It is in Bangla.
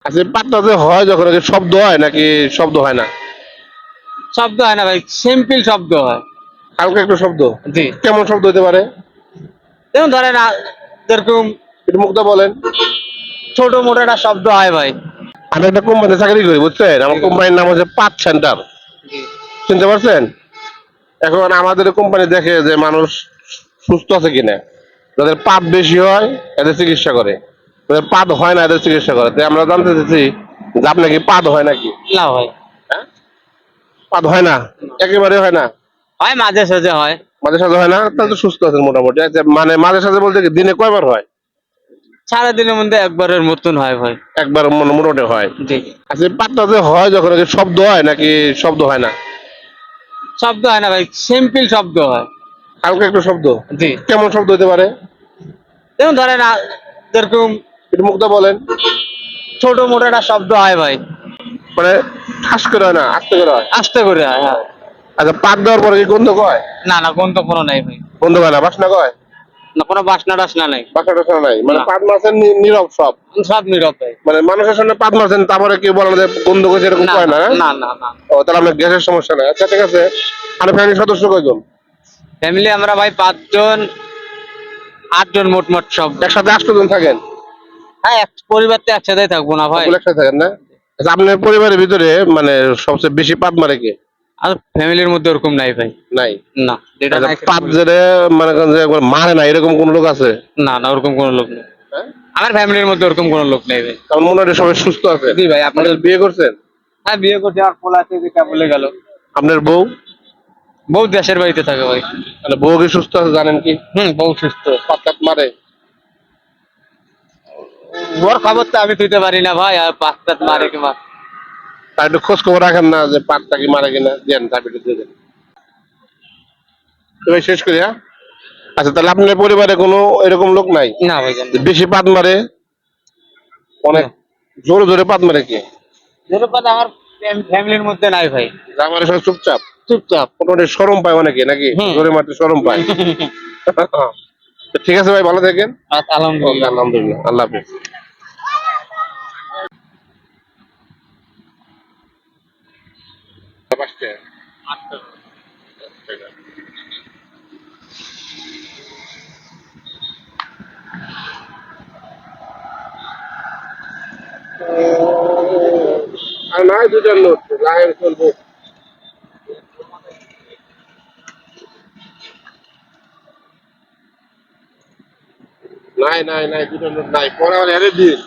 আচ্ছা, পাতটা যে হয় যখন আগে শব্দ হয় নাকি শব্দ হয় না? শব্দ হয় না ভাই, সিম্পল শব্দ হয়। হালকা একটু শব্দ। জি, কেমন শব্দ হতে পারে? যেমন ধরেন যেরকম একটু মুখটা বলেন। ছোট মোটো একটা শব্দ হয় ভাই। আমি একটা কোম্পানিতে চাকরি করি, বুঝছেন? জি আমার ভাই। কোম্পানির নাম হচ্ছে পাত সেন্টার। জি। চিনতে পারছেন? এখন আমাদের কোম্পানি দেখে যে মানুষ সুস্থ আছে কিনা। যাদের পাত বেশি হয় এদের চিকিৎসা করে, যাদের পাত হয় না এদের চিকিৎসা করে। তাই আমরা জানতে চাইছি যে আপনার কি পাত হয় নাকি? না ভাই, হ্যাঁ, পাত হয় না, একেবারে হয় না, হয় মাঝে সাঝে হয়। মাঝে সাঝে হয় না, তাহলে তো সুস্থ আছেন মোটামুটি। আচ্ছা, মানে মাঝে সাঝে বলতে কি দিনে কয়বার হয়? সারাদিনের মধ্যে একবারের মতন হয় ভাই। একবার মোটামুটি হয়। জি। আচ্ছা, এই পাতটা যে হয় যখন আগে শব্দ হয় নাকি শব্দ হয় না? শব্দ হয় না ভাই, সিম্পল শব্দ হয়। হালকা একটু শব্দ। জি। কেমন শব্দ হতে পারে? যেমন ধরেন যেরকম একটু মুখটা বলেন। ছোট মোটো একটা শব্দ হয় ভাই। মানে ঠাস করে হয় না, আস্তে করে হয়? আস্তে করে হয়, হ্যাঁ। আচ্ছা, পাত দেওয়ার পরে কি গন্ধ কয়? না না, গন্ধ কোনো নাই ভাই। গন্ধ কয় না, বাসনা কয়? না, কোনো বাসনা টাসনা নাই। বাসনা টাসনা নাই, মানে না, পাত মারছেন নীরব সব। সব নীরব ভাই। মানে মানুষের সামনে পাত মারছেন তারপরে কি বলেন যে গন্ধ কইছে, এরকম না কয় না না? হ্যাঁ? না না না। ও, তাহলে আপনার গ্যাসের সমস্যা নাই। আচ্ছা, ঠিক আছে। আপনার ফ্যামিলির সদস্য কয়জন? ফ্যামিলি আমরা ভাই 5 জন, 8 জন মোট সব। একসাথে 8 জন থাকেন? হ্যাঁ, এক পরিবার তো একসাথে থাকবো না ভাই। সবগুলো একসাথে থাকেন না? আচ্ছা, আপনার পরিবারের ভিতরে মানে সবচেয়ে বেশি পাত মারে কে? আর ফ্যামিলির মধ্যে ওরকম নাই ভাই। নাই? না, যেটা আচ্ছা, নাই সেটা পাত বলি। যেটা মানে করেন যে একবার মারে না এরকম কোন লোক আছে? না না, ওরকম কোনো লোক নেই। হ্যাঁ? আমার ফ্যামিলির মধ্যে ওরকম কোনো লোক নেই ভাই। আমার মনে হয় সবাই সুস্থ আছে। জি ভাই, আপনার? আপনাদের বিয়ে করছেন? হ্যাঁ, বিয়ে করছে, আর পোলা আছে, যেটা বলে গেল। আপনার বউ? বউ দেশের বাড়িতে থাকে ভাই। মানে বউ কি সুস্থ আছে জানেন কি? বউ সুস্থ। পাত টাত মারে? ওর খবর তো আমি দিতে পারি না ভাই, আর পাঁচ মারে কিংবা। তার একটু খোঁজ খবর রাখেন না যে পাতটা কি মারে কিনা, দেন চাবিটা দিয়ে দেন। তুমি শেষ করি, হ্যাঁ? আচ্ছা, তাহলে আপনার পরিবারে কোনো এরকম লোক নাই না ভাই, জানি যে না। বেশি পাত মারে, অনেক না। জোরে জোরে পাত মারে কি? যেরকম আমার ফ্যামিলির মধ্যে নাই ভাই। যা মারে সব চুপচাপ, চুপচাপ। মোটামুটি শরম পায় অনেকে নাকি? হুম। জোরে মারতে শরম পায়। তো ঠিক আছে ভাই, ভালো থাকেন। আচ্ছা, ওকে, আলহামদুলিল্লাহ। আলহামদুলিল্লাহ, আল্লাহ হাফেজ। আর নাই দুটার নোট লাইন চলবো। নাই নাই নাই, দুটার নোট নাই, পরে আবার হেরে দিস।